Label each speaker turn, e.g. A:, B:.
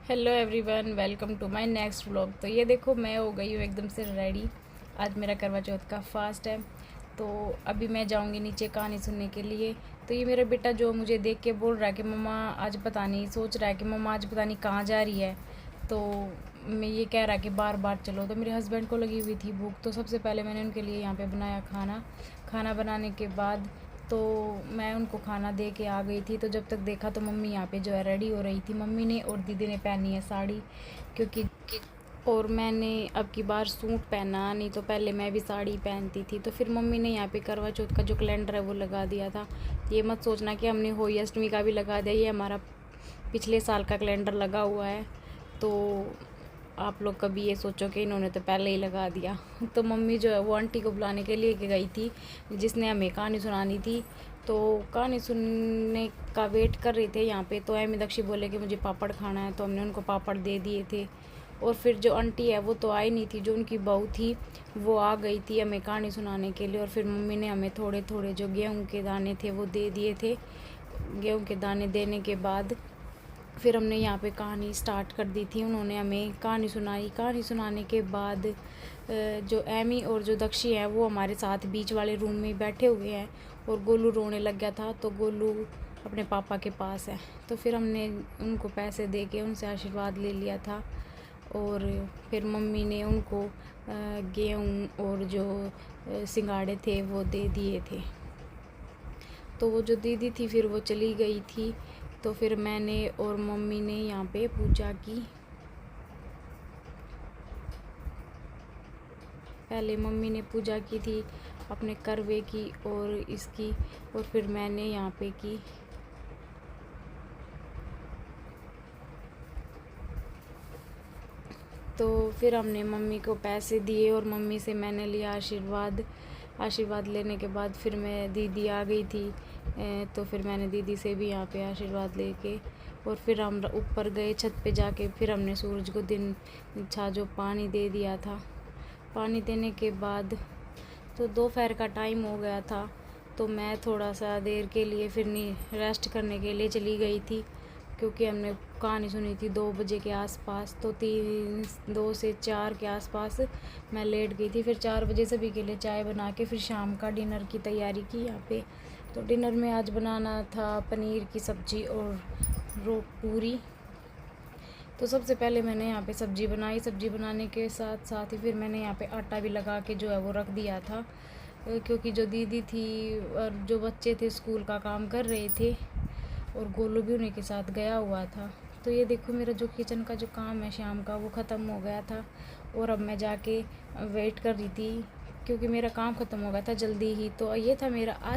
A: Hello everyone, welcome to my next vlog. तो ये देखो, मैं हो गई हूँ एकदम से रेडी। आज मेरा करवा चौथ का फास्ट है। तो अभी मैं जाऊँगी नीचे कहानी सुनने के लिए। तो ये मेरा बेटा जो मुझे देख के बोल रहा है कि मम्मा आज पता नहीं, सोच रहा है कि मम्मा आज पता नहीं कहाँ जा रही है। तो मैं ये कह रहा है कि बार बार चलो। तो मेरे हस्बैंड को लगी हुई थी भूख, तो सबसे पहले मैंने उनके लिए यहाँ पे बनाया खाना। खाना बनाने के बाद तो मैं उनको खाना दे के आ गई थी। तो जब तक देखा तो मम्मी यहाँ पे जो है रेडी हो रही थी, मम्मी ने और दीदी ने पहनी है साड़ी, क्योंकि और मैंने अब की बार सूट पहना, नहीं तो पहले मैं भी साड़ी पहनती थी। तो फिर मम्मी ने यहाँ पे करवा चौथ का जो कैलेंडर है वो लगा दिया था। ये मत सोचना कि हमने होली अष्टमी का भी लगा दिया, ये हमारा पिछले साल का कैलेंडर लगा हुआ है। तो आप लोग कभी ये सोचो कि इन्होंने तो पहले ही लगा दिया। तो मम्मी जो है वो आंटी को बुलाने के लिए गई थी, जिसने हमें कहानी सुनानी थी। तो कहानी सुनने का वेट कर रहे थे यहाँ पे। तो मीनाक्षी बोले कि मुझे पापड़ खाना है, तो हमने उनको पापड़ दे दिए थे। और फिर जो आंटी है वो तो आई नहीं थी, जो उनकी बहू थी वो आ गई थी हमें कहानी सुनाने के लिए। और फिर मम्मी ने हमें थोड़े थोड़े जो गेहूँ के दाने थे वो दे दिए थे। गेहूँ के दाने देने के बाद फिर हमने यहाँ पे कहानी स्टार्ट कर दी थी। उन्होंने हमें कहानी सुनाई। कहानी सुनाने के बाद जो एमी और जो दक्षी है वो हमारे साथ बीच वाले रूम में बैठे हुए हैं। और गोलू रोने लग गया था, तो गोलू अपने पापा के पास है। तो फिर हमने उनको पैसे दे के उनसे आशीर्वाद ले लिया था। और फिर मम्मी ने उनको गेहूँ और जो सिंगाड़े थे वो दे दिए थे। तो वो जो दीदी थी फिर वो चली गई थी। तो फिर मैंने और मम्मी ने यहाँ पे पूजा की। पहले मम्मी ने पूजा की थी अपने करवे की और इसकी, और फिर मैंने यहाँ पे की। तो फिर हमने मम्मी को पैसे दिए और मम्मी से मैंने लिया आशीर्वाद। आशीर्वाद लेने के बाद फिर मैं दीदी आ गई थी। तो फिर मैंने दीदी से भी यहाँ पे आशीर्वाद लेके और फिर हम ऊपर गए छत पे जाके। फिर हमने सूरज को दिन छा जो पानी दे दिया था। पानी देने के बाद तो दोपहर का टाइम हो गया था। तो मैं थोड़ा सा देर के लिए फिर नहीं रेस्ट करने के लिए चली गई थी, क्योंकि हमने कहानी सुनी थी 2 बजे के आसपास। तो 2 से 4 के आसपास मैं लेट गई थी। फिर 4 बजे सभी के लिए चाय बना के फिर शाम का डिनर की तैयारी की यहाँ पे। तो डिनर में आज बनाना था पनीर की सब्ज़ी और पूरी। तो सबसे पहले मैंने यहाँ पे सब्ज़ी बनाई। सब्ज़ी बनाने के साथ साथ ही फिर मैंने यहाँ पे आटा भी लगा के जो है वो रख दिया था, क्योंकि जो दीदी थी और जो बच्चे थे स्कूल का काम कर रहे थे और गोलू भी उन्हीं के साथ गया हुआ था। तो ये देखो, मेरा जो किचन का जो काम है शाम का वो ख़त्म हो गया था। और अब मैं जाके वेट कर रही थी, क्योंकि मेरा काम ख़त्म हो गया था जल्दी ही। तो ये था मेरा आज